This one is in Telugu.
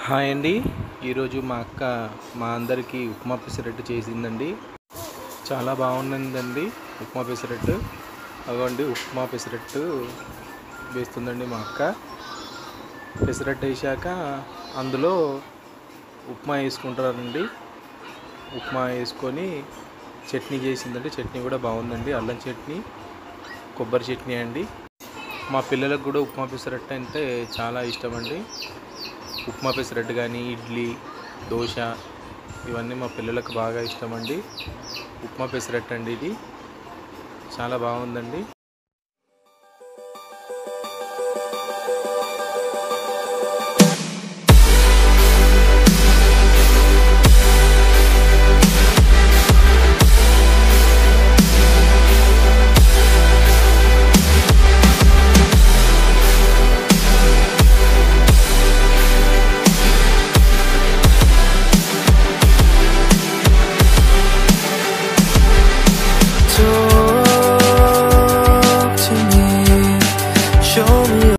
హాయ్ అండి. ఈరోజు మా అక్క మా అందరికీ ఉప్మా పెసరట్టు చేసిందండి. చాలా బాగుందండి ఉప్మా పెసరట్టు. అగోండి ఉప్మా పెసరట్టు వేస్తుందండి మా అక్క. పెసరట్టు వేసాక అందులో ఉప్మా వేసుకుంటారండి. ఉప్మా వేసుకొని చట్నీ చేసిందండి. చట్నీ కూడా బాగుందండి. అల్లం చట్నీ, కొబ్బరి చట్నీ అండి. మా పిల్లలకు కూడా ఉప్మా పెసరట్టు అంటే చాలా ఇష్టం అండి. ఉప్మా పెసరట్టు కానీ, ఇడ్లీ, దోశ ఇవన్నీ మా పిల్లలకు బాగా ఇష్టం అండి. ఉప్మా పెసరట్టు అండి ఇది. చాలా బాగుందండి.